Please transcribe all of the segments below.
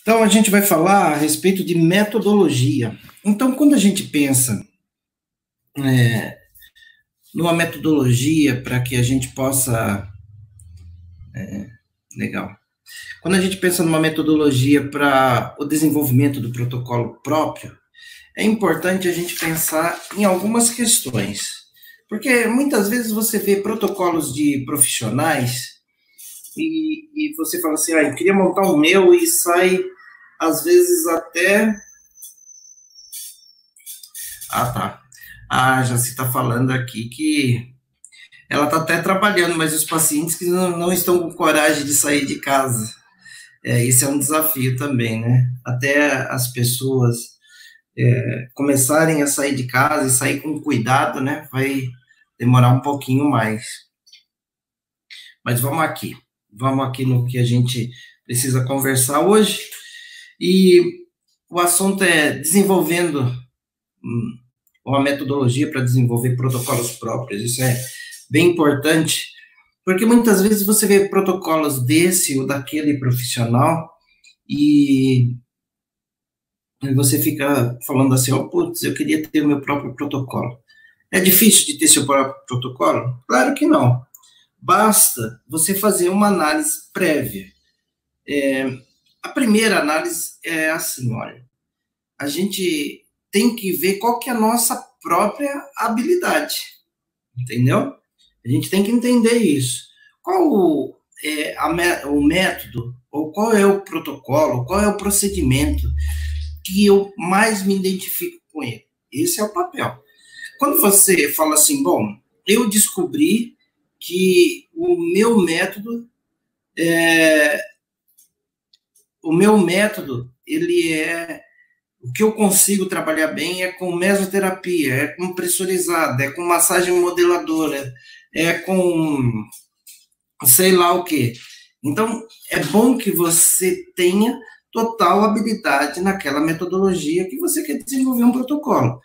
Então, a gente vai falar a respeito de metodologia. Então, quando a gente pensa numa metodologia para que a gente possa. Legal. Quando a gente pensa numa metodologia para o desenvolvimento do protocolo próprio, é importante a gente pensar em algumas questões. Porque muitas vezes você vê protocolos de profissionais e você fala assim, eu queria montar o meu e sai, às vezes, até. Ah, tá. Já se está falando aqui que ela está até trabalhando, mas os pacientes que não estão com coragem de sair de casa. Esse é um desafio também, né? Até as pessoas começarem a sair de casa e sair com cuidado, né? Vai demorar um pouquinho mais. Mas vamos aqui no que a gente precisa conversar hoje. E o assunto é desenvolvendo uma metodologia para desenvolver protocolos próprios. Isso é bem importante, porque muitas vezes você vê protocolos desse ou daquele profissional e você fica falando assim, putz, eu queria ter o meu próprio protocolo. É difícil de ter seu próprio protocolo? Claro que não. Basta você fazer uma análise prévia. A primeira análise é assim, olha, a gente tem que ver qual que é a nossa própria habilidade, entendeu? A gente tem que entender isso. Qual é o método, ou qual é o protocolo, qual é o procedimento que eu mais me identifico com ele? Esse é o papel. Quando você fala assim, bom, eu descobri que o meu método, ele é, o que eu consigo trabalhar bem é com mesoterapia, é com pressurizada, é com massagem modeladora, é com sei lá o quê. Então, é bom que você tenha total habilidade naquela metodologia que você quer desenvolver um protocolo.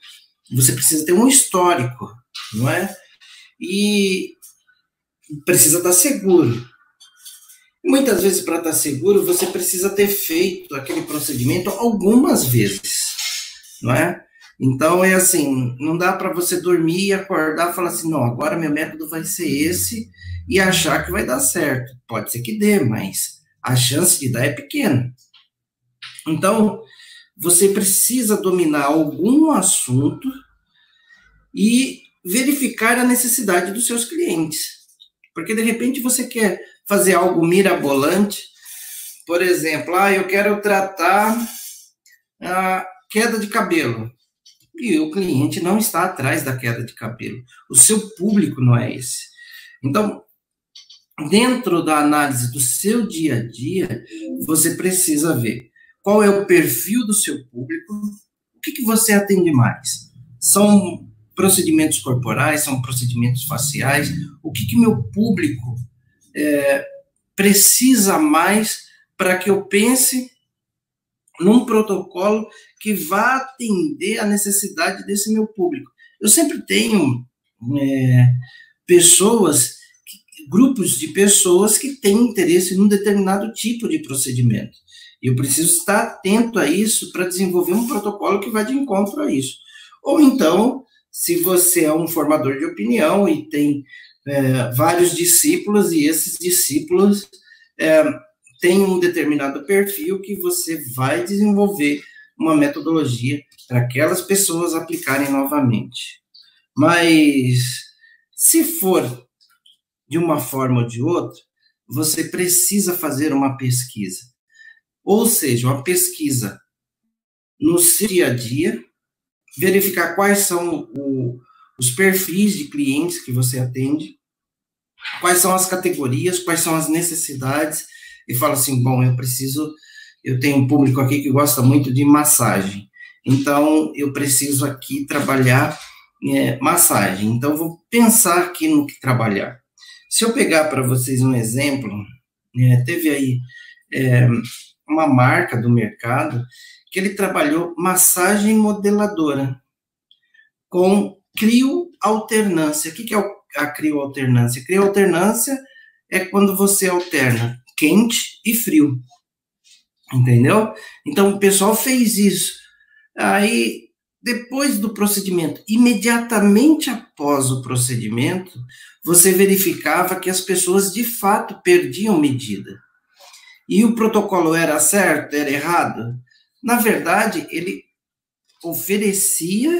Você precisa ter um histórico, não é? E precisa estar seguro. Muitas vezes, para estar seguro, você precisa ter feito aquele procedimento algumas vezes, não é? Então, é assim, não dá para você dormir e acordar e falar assim, não, agora meu método vai ser esse e achar que vai dar certo. Pode ser que dê, mas a chance de dar é pequena. Então, você precisa dominar algum assunto e verificar a necessidade dos seus clientes. Porque, de repente, você quer fazer algo mirabolante, por exemplo, eu quero tratar a queda de cabelo. E o cliente não está atrás da queda de cabelo. O seu público não é esse. Então, dentro da análise do seu dia a dia, você precisa ver qual é o perfil do seu público, o que você atende mais. São procedimentos corporais, são procedimentos faciais, o que meu público precisa mais para que eu pense num protocolo que vá atender a necessidade desse meu público. Eu sempre tenho grupos de pessoas que têm interesse num determinado tipo de procedimento. Eu preciso estar atento a isso para desenvolver um protocolo que vá de encontro a isso. Ou então, se você é um formador de opinião e tem vários discípulos, e esses discípulos têm um determinado perfil que você vai desenvolver uma metodologia para aquelas pessoas aplicarem novamente. Mas, se for de uma forma ou de outra, você precisa fazer uma pesquisa. Ou seja, uma pesquisa no seu dia a dia, verificar quais são os perfis de clientes que você atende, quais são as categorias, quais são as necessidades, e fala assim, bom, eu tenho um público aqui que gosta muito de massagem, então eu preciso aqui trabalhar massagem, então eu vou pensar aqui no que trabalhar. Se eu pegar para vocês um exemplo, teve aí uma marca do mercado que ele trabalhou massagem modeladora com crioalternância. O que é a crioalternância? Crioalternância é quando você alterna quente e frio. entendeu? Então, o pessoal fez isso. Aí, depois do procedimento, imediatamente após o procedimento, você verificava que as pessoas, de fato, perdiam medida. E o protocolo era certo, era errado? Na verdade, ele oferecia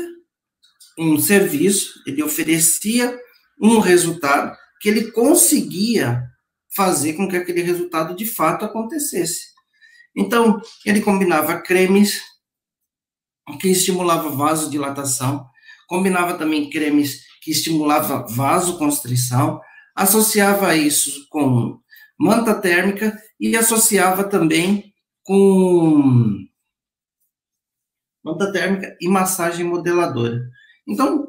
um serviço, ele oferecia um resultado que ele conseguia fazer com que aquele resultado de fato acontecesse. Então, ele combinava cremes que estimulavam vasodilatação, combinava também cremes que estimulavam vasoconstrição, associava isso com manta térmica e associava também com manta térmica e massagem modeladora. Então,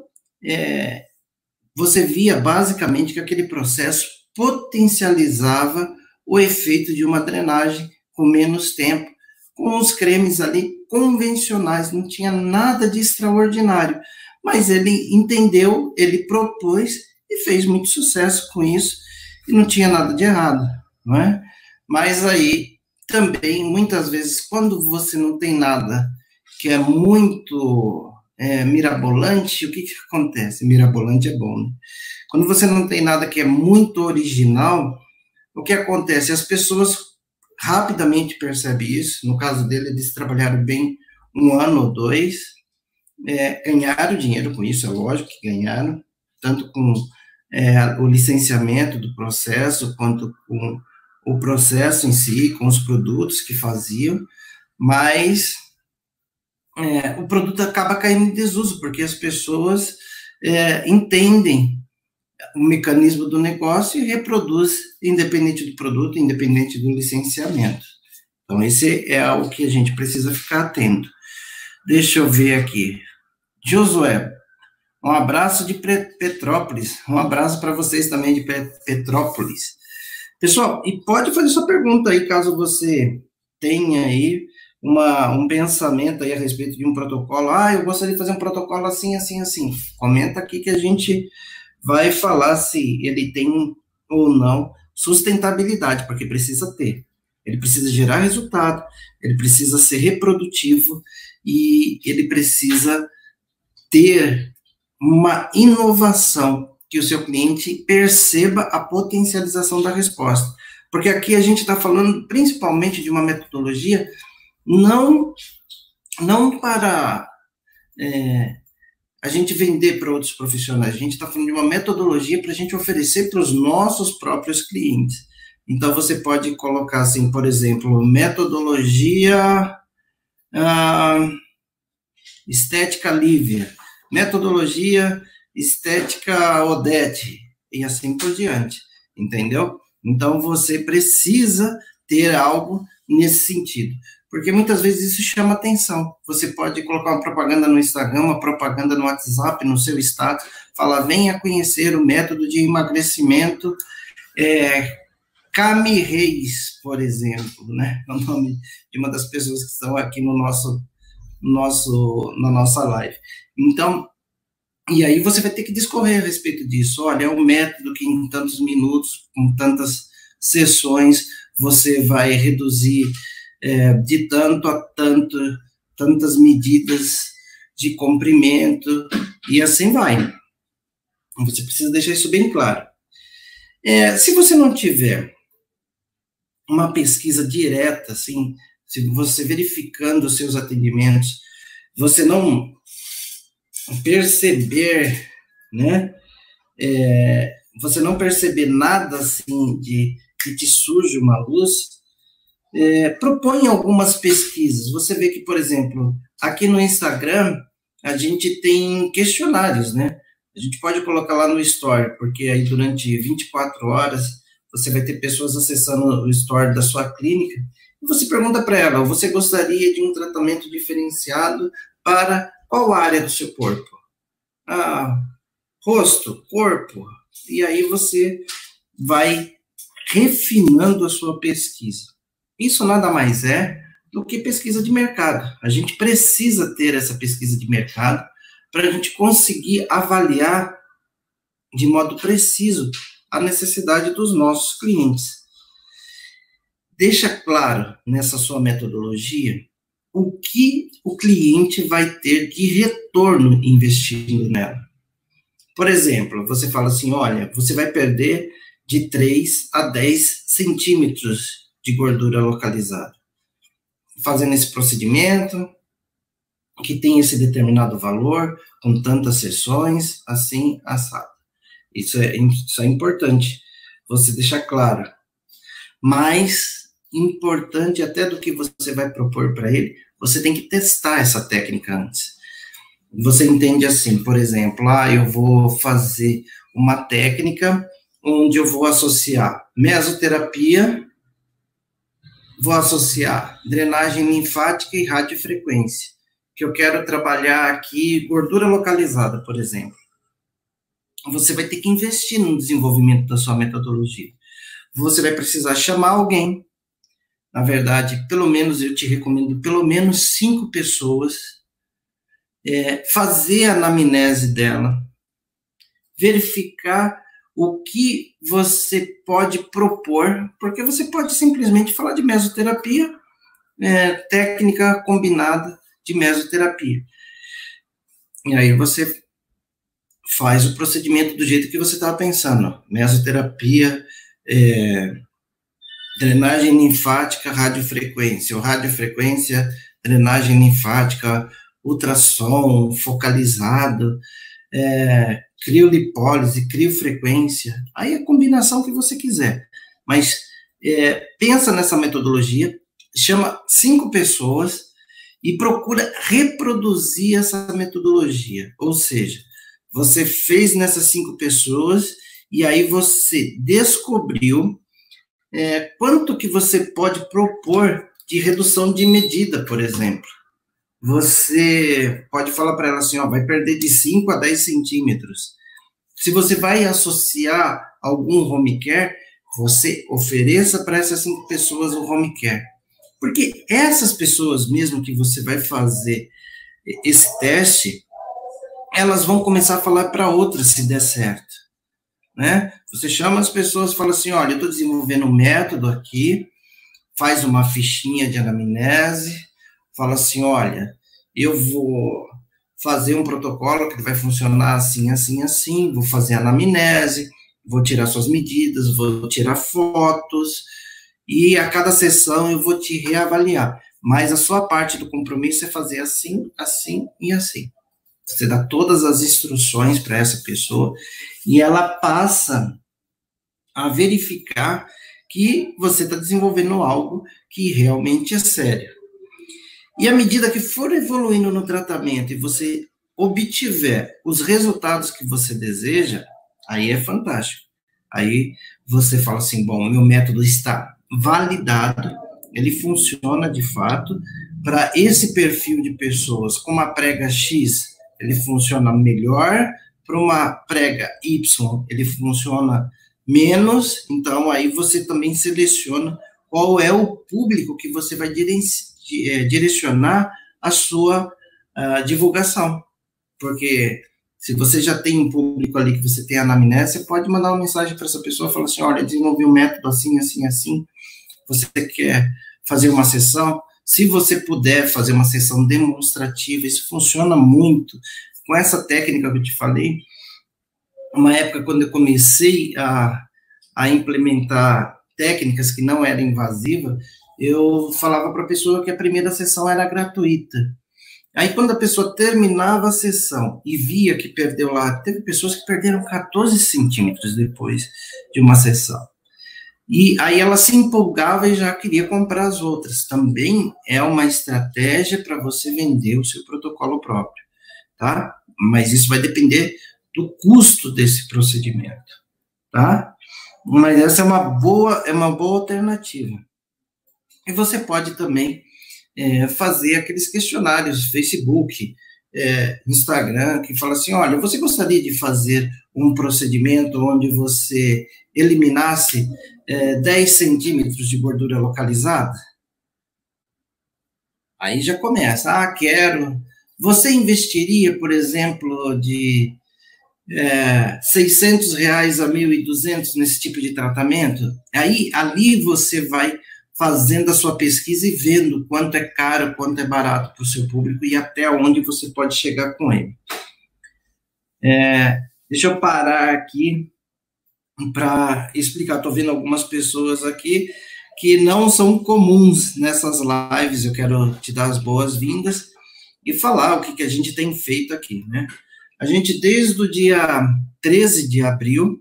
você via basicamente que aquele processo potencializava o efeito de uma drenagem com menos tempo, com os cremes ali convencionais, não tinha nada de extraordinário. Mas ele entendeu, ele propôs e fez muito sucesso com isso, e não tinha nada de errado, não é? Mas aí, também, muitas vezes, quando você não tem nada que é muito mirabolante, o que acontece? Mirabolante é bom, né? Quando você não tem nada que é muito original, o que acontece? As pessoas rapidamente percebem isso. No caso dele, eles trabalharam bem 1 ano ou 2, ganharam dinheiro com isso, é lógico que ganharam, tanto com o licenciamento do processo, quanto com o processo em si, com os produtos que faziam, mas o produto acaba caindo em desuso, porque as pessoas entendem o mecanismo do negócio e reproduz, independente do produto, independente do licenciamento. Então, esse é algo que a gente precisa ficar atento. Deixa eu ver aqui. Josué, um abraço de Petrópolis, um abraço para vocês também de Petrópolis. Pessoal, e pode fazer sua pergunta aí, caso você tenha aí um pensamento aí a respeito de um protocolo. Eu gostaria de fazer um protocolo assim, assim, assim. Comenta aqui que a gente vai falar se ele tem ou não sustentabilidade, porque precisa ter. Ele precisa gerar resultado, ele precisa ser reprodutivo e ele precisa ter uma inovação que o seu cliente perceba a potencialização da resposta. Porque aqui a gente está falando principalmente de uma metodologia não para a gente vender para outros profissionais, a gente está falando de uma metodologia para a gente oferecer para os nossos próprios clientes. Então, você pode colocar assim, por exemplo, metodologia estética Lívia, metodologia estética Odete, e assim por diante, entendeu? Então, você precisa ter algo nesse sentido, porque muitas vezes isso chama atenção. Você pode colocar uma propaganda no Instagram, uma propaganda no WhatsApp, no seu status, falar, venha conhecer o método de emagrecimento Cami Reis, por exemplo, né? É o nome de uma das pessoas que estão aqui na nossa live. Então, e aí você vai ter que discorrer a respeito disso. Olha, é um método que em tantos minutos, com tantas sessões, você vai reduzir de tanto a tanto, tantas medidas de comprimento, e assim vai. Você precisa deixar isso bem claro. Se você não tiver uma pesquisa direta, assim, se você verificando os seus atendimentos, você não perceber, né, você não perceber nada, assim, que te surge uma luz, propõe algumas pesquisas. Você vê que, por exemplo, aqui no Instagram, a gente tem questionários, né? A gente pode colocar lá no Story, porque aí durante 24 horas você vai ter pessoas acessando o Story da sua clínica, e você pergunta para ela, você gostaria de um tratamento diferenciado para qual área do seu corpo? Rosto, corpo. E aí você vai refinando a sua pesquisa. Isso nada mais é do que pesquisa de mercado. A gente precisa ter essa pesquisa de mercado para a gente conseguir avaliar de modo preciso a necessidade dos nossos clientes. deixa claro nessa sua metodologia o que o cliente vai ter de retorno investindo nela. Por exemplo, você fala assim, olha, você vai perder de 3 a 10 centímetros de gordura localizada. Fazendo esse procedimento, que tem esse determinado valor, com tantas sessões, assim, assado. Isso é importante, você deixar claro. Mais importante até do que você vai propor para ele, você tem que testar essa técnica antes. Você entende assim, por exemplo, eu vou fazer uma técnica onde eu vou associar mesoterapia, vou associar drenagem linfática e radiofrequência, que eu quero trabalhar aqui gordura localizada, por exemplo. Você vai ter que investir no desenvolvimento da sua metodologia. Você vai precisar chamar alguém. Na verdade, pelo menos eu te recomendo pelo menos 5 pessoas, fazer a anamnese dela, verificar o que você pode propor, porque você pode simplesmente falar de mesoterapia, técnica combinada de mesoterapia. E aí você faz o procedimento do jeito que você estava pensando. Mesoterapia, drenagem linfática, radiofrequência, ou radiofrequência, drenagem linfática, ultrassom focalizado, criolipólise, criofrequência, aí é a combinação que você quiser. Mas pensa nessa metodologia, chama 5 pessoas e procura reproduzir essa metodologia. Ou seja, você fez nessas 5 pessoas e aí você descobriu quanto que você pode propor de redução de medida, por exemplo. Você pode falar para ela assim, vai perder de 5 a 10 centímetros. Se você vai associar algum home care, você ofereça para essas 5 pessoas o home care. Porque essas pessoas mesmo que você vai fazer esse teste, elas vão começar a falar para outras se der certo, né? Você chama as pessoas e fala assim, olha, eu estou desenvolvendo um método aqui, faz uma fichinha de anamnese, fala assim, olha, eu vou fazer um protocolo que vai funcionar assim, assim, assim, vou fazer anamnese, vou tirar suas medidas, vou tirar fotos, e a cada sessão eu vou te reavaliar. Mas a sua parte do compromisso é fazer assim, assim e assim. Você dá todas as instruções para essa pessoa e ela passa a verificar que você está desenvolvendo algo que realmente é sério. E à medida que for evoluindo no tratamento e você obtiver os resultados que você deseja, aí é fantástico. Aí você fala assim, bom, meu método está validado, ele funciona de fato, para esse perfil de pessoas com uma prega X, ele funciona melhor, para uma prega Y, ele funciona menos, então aí você também seleciona qual é o público que você vai direcionar a sua divulgação, porque se você já tem um público ali que você tem anamnese, você pode mandar uma mensagem para essa pessoa e falar assim, olha, desenvolvi um método assim, assim, assim, você quer fazer uma sessão? Se você puder fazer uma sessão demonstrativa, isso funciona muito. Com essa técnica que eu te falei, uma época quando eu comecei a implementar técnicas que não eram invasivas, eu falava para a pessoa que a primeira sessão era gratuita. Aí, quando a pessoa terminava a sessão e via que perdeu lá, teve pessoas que perderam 14 centímetros depois de uma sessão. E aí ela se empolgava e já queria comprar as outras. Também é uma estratégia para você vender o seu protocolo próprio, tá? Mas isso vai depender do custo desse procedimento, tá? Mas essa é uma boa alternativa. E você pode também fazer aqueles questionários, Facebook, Instagram, que fala assim, olha, você gostaria de fazer um procedimento onde você eliminasse 10 centímetros de gordura localizada? Aí já começa, quero. Você investiria, por exemplo, de R$600 a R$1.200 nesse tipo de tratamento? Aí, ali você vai fazendo a sua pesquisa e vendo quanto é caro, quanto é barato para o seu público e até onde você pode chegar com ele. Deixa eu parar aqui para explicar. Estou vendo algumas pessoas aqui que não são comuns nessas lives. Eu quero te dar as boas-vindas e falar o que a gente tem feito aqui, né? A gente, desde o dia 13 de abril,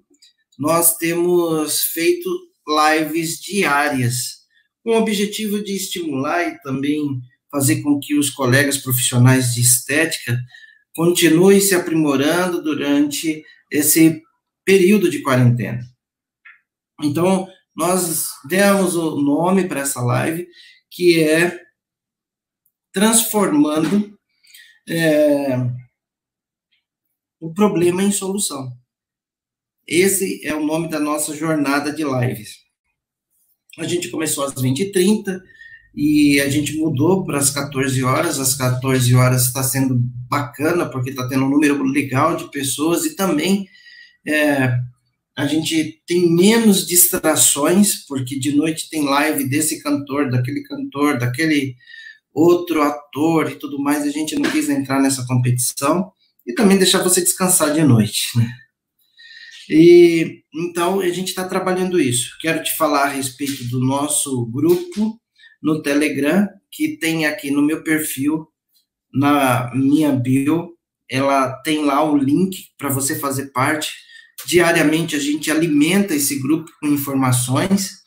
nós temos feito lives diárias, com o objetivo de estimular e também fazer com que os colegas profissionais de estética continuem se aprimorando durante esse período de quarentena. Então, nós demos o nome para essa live, que é Transformando o Problema em Solução. Esse é o nome da nossa jornada de lives. A gente começou às 20h30 e a gente mudou para as 14 horas. Às 14 horas está sendo bacana, porque está tendo um número legal de pessoas e também a gente tem menos distrações, porque de noite tem live desse cantor, daquele outro ator e tudo mais. A gente não quis entrar nessa competição e também deixar você descansar de noite, né? E então a gente está trabalhando isso. Quero te falar a respeito do nosso grupo no Telegram, que tem aqui no meu perfil, na minha bio, ela tem lá o link para você fazer parte. Diariamente a gente alimenta esse grupo com informações.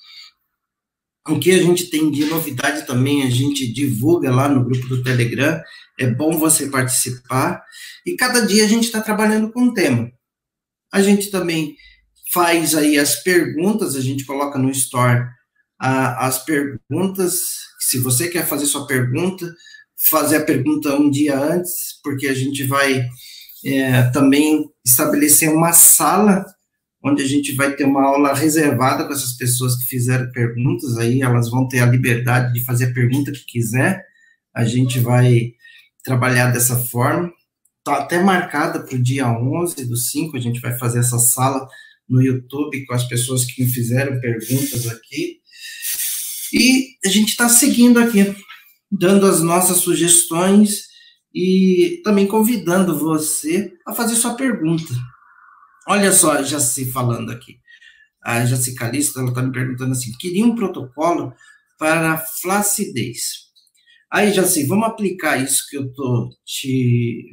O que a gente tem de novidade também a gente divulga lá no grupo do Telegram. É bom você participar. E cada dia a gente está trabalhando com um tema. A gente também faz aí as perguntas, a gente coloca no Store as perguntas. Se você quer fazer sua pergunta, fazer a pergunta um dia antes, porque a gente vai também estabelecer uma sala, onde a gente vai ter uma aula reservada com essas pessoas que fizeram perguntas, aí elas vão ter a liberdade de fazer a pergunta que quiser. A gente vai trabalhar dessa forma. Está até marcada para o dia 11/5, a gente vai fazer essa sala no YouTube com as pessoas que me fizeram perguntas aqui. E a gente está seguindo aqui, dando as nossas sugestões e também convidando você a fazer sua pergunta. Olha só a Jaci falando aqui. A Jaci Calisto, ela está me perguntando assim, queria um protocolo para flacidez. Aí, Jaci, vamos aplicar isso que eu estou te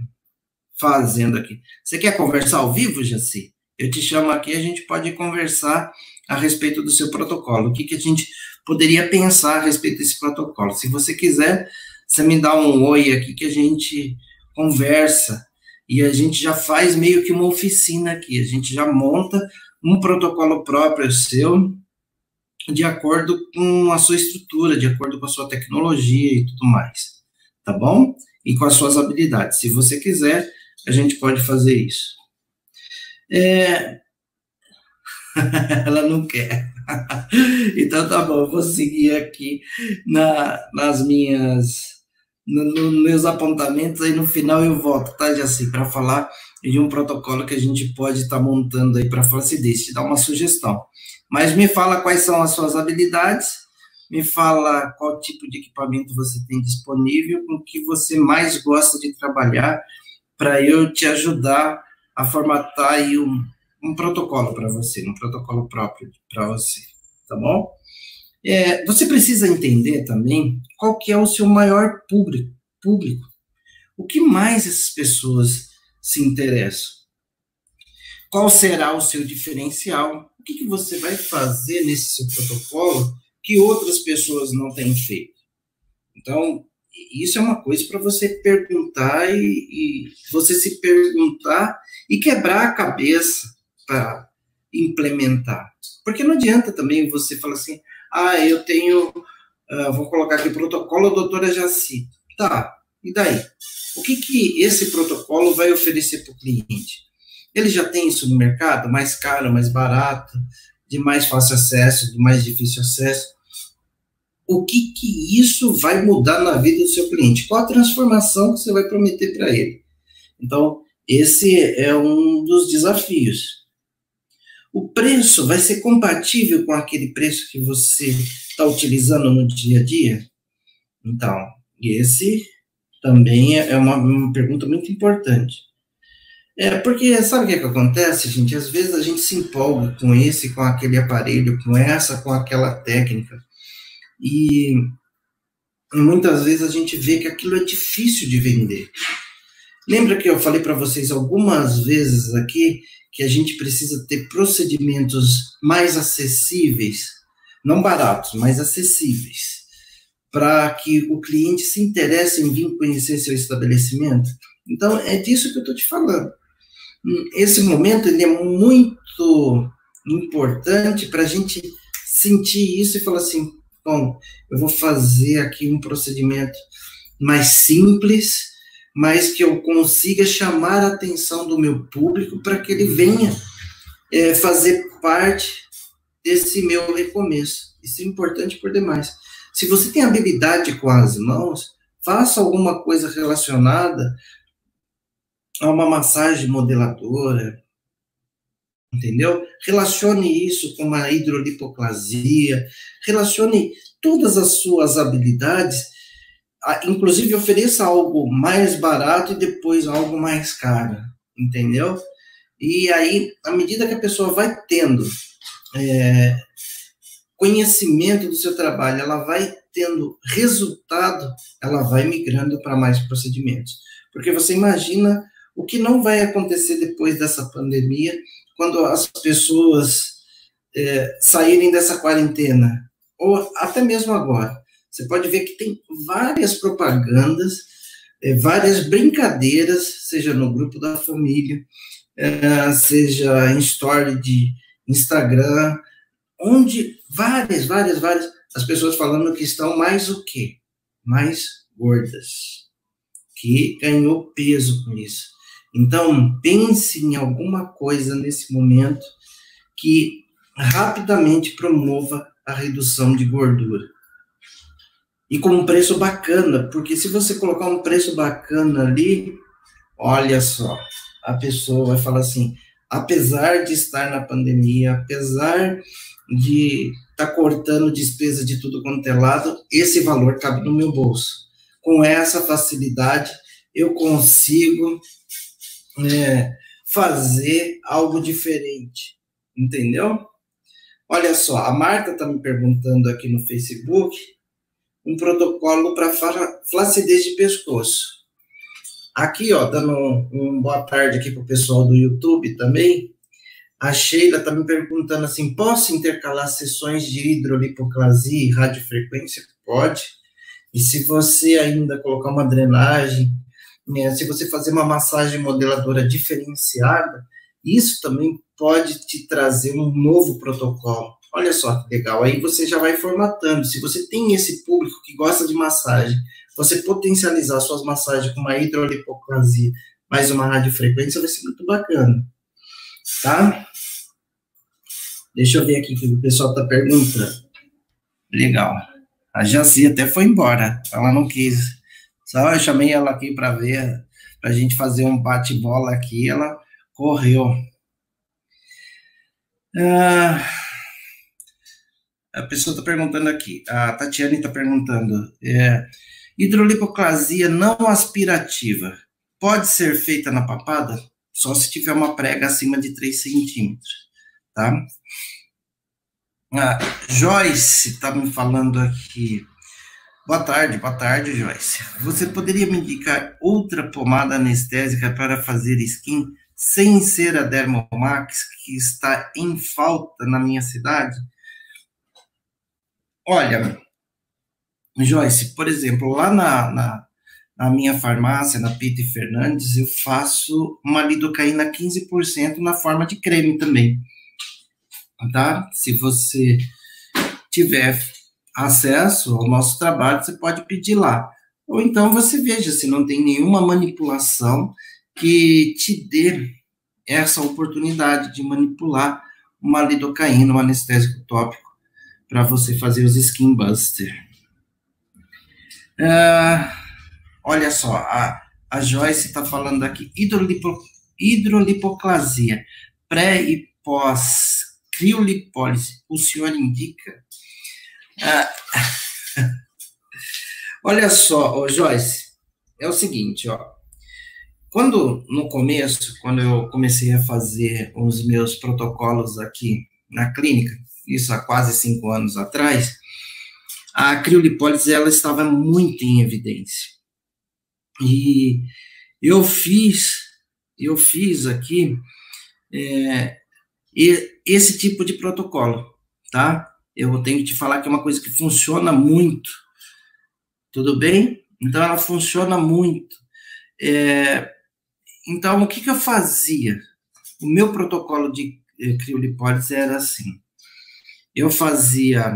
fazendo aqui. Você quer conversar ao vivo, Jaci? Eu te chamo aqui, a gente pode conversar a respeito do seu protocolo. O que a gente poderia pensar a respeito desse protocolo? Se você quiser, você me dá um oi aqui que a gente conversa e a gente já faz meio que uma oficina aqui. A gente já monta um protocolo próprio seu, de acordo com a sua estrutura, de acordo com a sua tecnologia e tudo mais. Tá bom? E com as suas habilidades. Se você quiser, a gente pode fazer isso. Ela não quer. Então tá bom, eu vou seguir aqui nos meus apontamentos, aí no final eu volto, tá, Jaci, para falar de um protocolo que a gente pode estar montando aí para flacidez, te dar uma sugestão. Mas me fala quais são as suas habilidades, me fala qual tipo de equipamento você tem disponível, com o que você mais gosta de trabalhar, para eu te ajudar a formatar aí um protocolo para você, um protocolo próprio para você, tá bom? Você precisa entender também qual que é o seu maior público. O que mais essas pessoas se interessam? Qual será o seu diferencial? O que você vai fazer nesse seu protocolo que outras pessoas não têm feito? Então, isso é uma coisa para você perguntar e você se perguntar e quebrar a cabeça para implementar. Porque não adianta também você falar assim, eu tenho, vou colocar aqui, protocolo doutora Jaci. Tá, e daí? O que esse protocolo vai oferecer para o cliente? Ele já tem isso no mercado? Mais caro, mais barato, de mais fácil acesso, de mais difícil acesso? O que isso vai mudar na vida do seu cliente? Qual a transformação que você vai prometer para ele? Então, esse é um dos desafios. O preço vai ser compatível com aquele preço que você está utilizando no dia a dia? Então, esse também é uma pergunta muito importante. Porque sabe o que acontece, gente? Às vezes a gente se empolga com esse, com aquele aparelho, com aquela técnica, e muitas vezes a gente vê que aquilo é difícil de vender. Lembra que eu falei para vocês algumas vezes aqui que a gente precisa ter procedimentos mais acessíveis, não baratos, mas acessíveis, para que o cliente se interesse em vir conhecer seu estabelecimento? Então, é disso que eu estou te falando. Esse momento ele é muito importante para a gente sentir isso e falar assim, bom, eu vou fazer aqui um procedimento mais simples, mas que eu consiga chamar a atenção do meu público para que ele venha fazer parte desse meu recomeço. Isso é importante por demais. Se você tem habilidade com as mãos, faça alguma coisa relacionada a uma massagem modeladora, entendeu? Relacione isso com uma hidrolipoclasia, relacione todas as suas habilidades, inclusive ofereça algo mais barato e depois algo mais caro, entendeu? E aí, à medida que a pessoa vai tendo conhecimento do seu trabalho, ela vai tendo resultado, ela vai migrando para mais procedimentos. Porque você imagina o que não vai acontecer depois dessa pandemia, quando as pessoas saírem dessa quarentena, ou até mesmo agora. Você pode ver que tem várias propagandas, várias brincadeiras, seja no grupo da família, seja em story de Instagram, onde várias, as pessoas falando que estão mais o quê? Mais gordas, que ganhou peso com isso. Então, pense em alguma coisa nesse momento que rapidamente promova a redução de gordura. E com um preço bacana, porque se você colocar um preço bacana ali, olha só, a pessoa vai falar assim, apesar de estar na pandemia, apesar de estar cortando despesa de tudo quanto é lado, esse valor cabe no meu bolso. Com essa facilidade, eu consigo fazer algo diferente, entendeu? Olha só, a Marta está me perguntando aqui no Facebook um protocolo para flacidez de pescoço. Aqui, ó, dando uma boa tarde aqui para o pessoal do YouTube também, a Sheila está me perguntando assim, posso intercalar sessões de hidrolipoclasia e radiofrequência? Pode. E se você ainda colocar uma drenagem, se você fazer uma massagem modeladora diferenciada, isso também pode te trazer um novo protocolo. Olha só que legal, aí você já vai formatando. Se você tem esse público que gosta de massagem, você potencializar suas massagens com uma hidrolipoclasia mais uma radiofrequência vai ser muito bacana, tá? Deixa eu ver aqui o que o pessoal está perguntando. Legal. A Jaci até foi embora, ela não quis. Só eu chamei ela aqui para ver, para a gente fazer um bate-bola aqui, ela correu. A pessoa está perguntando aqui, a Tatiane está perguntando, hidrolipoclasia não aspirativa pode ser feita na papada? Só se tiver uma prega acima de 3 centímetros, tá? A Joyce está me falando aqui, boa tarde, Joyce. Você poderia me indicar outra pomada anestésica para fazer skin sem ser a Dermomax, que está em falta na minha cidade? Olha, Joyce, por exemplo, lá na minha farmácia, na Pita Fernandes, eu faço uma lidocaína 15% na forma de creme também, tá? Se você tiver acesso ao nosso trabalho, você pode pedir lá. Ou então você veja se não tem nenhuma manipulação que te dê essa oportunidade de manipular uma lidocaína, um anestésico tópico, para você fazer os skin buster. Olha só, a Joyce está falando aqui, hidrolipoclasia, pré e pós criolipólise, o senhor indica? Ah, olha só, ô Joyce, é o seguinte, ó. No começo, quando eu comecei a fazer os meus protocolos aqui na clínica, isso há quase 5 anos atrás, a criolipólise ela estava muito em evidência. E eu fiz, eu fiz aqui esse tipo de protocolo, tá? Eu tenho que te falar que é uma coisa que funciona muito, tudo bem? Então, ela funciona muito. Então, o que eu fazia? O meu protocolo de criolipólise era assim. Eu fazia,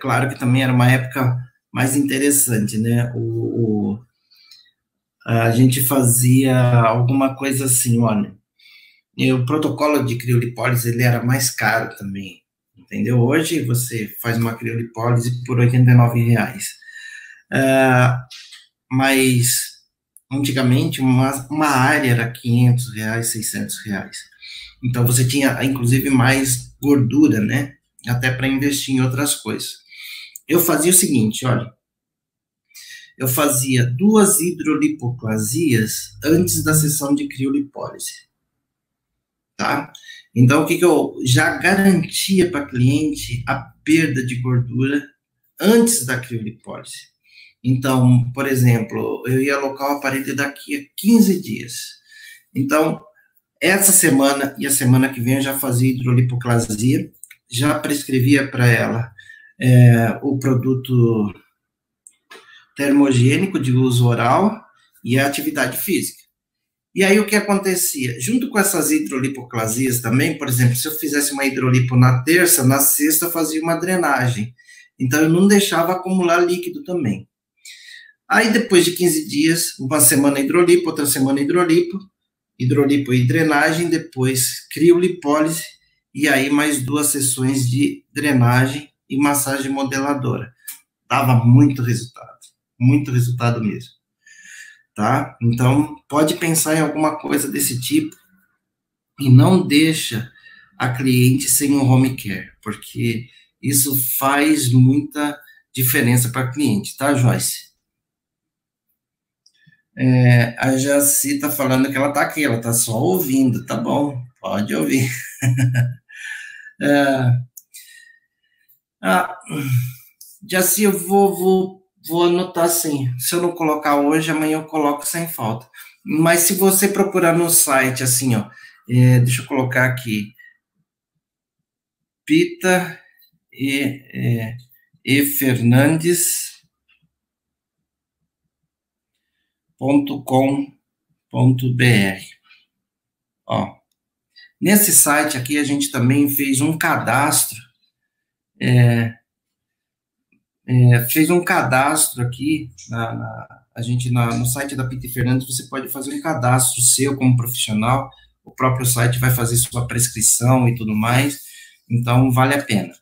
claro que também era uma época mais interessante, né? A gente fazia alguma coisa assim, olha, e o protocolo de criolipólise, ele era mais caro também, entendeu? Hoje você faz uma criolipólise por R$ 89. Mas antigamente uma área era R$ 500, R$ 600. Então você tinha, inclusive, mais gordura, né? Até para investir em outras coisas. Eu fazia o seguinte, olha, eu fazia 2 hidrolipoplasias antes da sessão de criolipólise, tá? Então, o que eu já garantia para cliente a perda de gordura antes da criolipólise. Então, por exemplo, eu ia alocar o aparelho daqui a 15 dias. Então, essa semana e a semana que vem eu já fazia hidrolipoplasia, já prescrevia para ela o produto termogênico de uso oral e a atividade física. E aí o que acontecia? Junto com essas hidrolipoplasias também, por exemplo, se eu fizesse uma hidrolipo na terça, na sexta eu fazia uma drenagem. Então eu não deixava acumular líquido também. Aí depois de 15 dias, uma semana hidrolipo, outra semana hidrolipo e drenagem, depois criolipólise, e aí mais 2 sessões de drenagem e massagem modeladora. Dava muito resultado mesmo, tá? Então, pode pensar em alguma coisa desse tipo e não deixa a cliente sem um home care, porque isso faz muita diferença para a cliente, tá, Joyce? A Jaci está falando que ela está aqui, ela está só ouvindo, tá bom, pode ouvir. Jaci, eu vou anotar assim, se eu não colocar hoje, amanhã eu coloco sem falta. Mas se você procurar no site, assim, ó, deixa eu colocar aqui, Pita e Fernandes.com.br. Ó, nesse site aqui a gente também fez um cadastro, aqui, no site da Pita e Fernandes, você pode fazer um cadastro seu como profissional, o próprio site vai fazer sua prescrição e tudo mais, então vale a pena.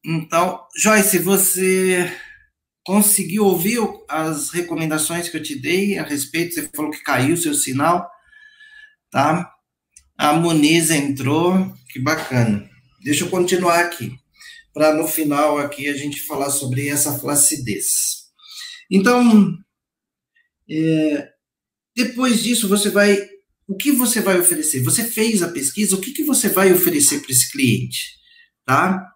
Então, Joyce, você conseguiu ouvir as recomendações que eu te dei a respeito? Você falou que caiu o seu sinal, tá? A Muniz entrou, que bacana. Deixa eu continuar aqui, para no final aqui a gente falar sobre essa flacidez. Então, depois disso, o que você vai oferecer? Você fez a pesquisa, o que você vai oferecer para esse cliente, tá?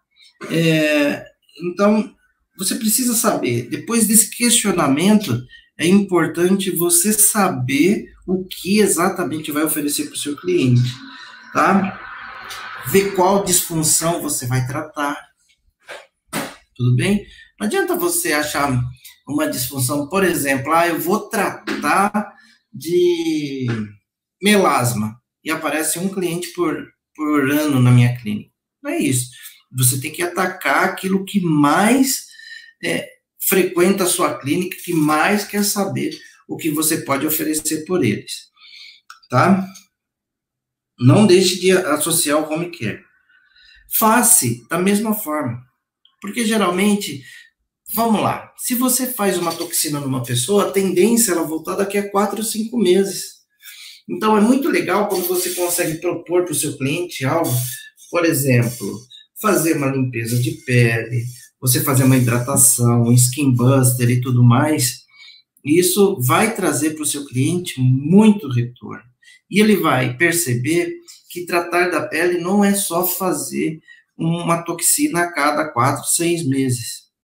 Então, você precisa saber, depois desse questionamento, é importante você saber o que exatamente vai oferecer para o seu cliente, tá? Ver qual disfunção você vai tratar, tudo bem? Não adianta você achar uma disfunção, por exemplo, eu vou tratar de melasma, e aparece um cliente por ano na minha clínica. Não é isso. Você tem que atacar aquilo que mais frequenta a sua clínica, que mais quer saber o que você pode oferecer por eles, tá? Não deixe de associar o home care. Faça da mesma forma, porque geralmente, vamos lá, se você faz uma toxina numa pessoa, a tendência é ela voltar daqui a 4 ou 5 meses. Então, é muito legal quando você consegue propor para o seu cliente algo, por exemplo, fazer uma limpeza de pele, você fazer uma hidratação, um skin buster e tudo mais, isso vai trazer para o seu cliente muito retorno. E ele vai perceber que tratar da pele não é só fazer uma toxina a cada 4, 6 meses.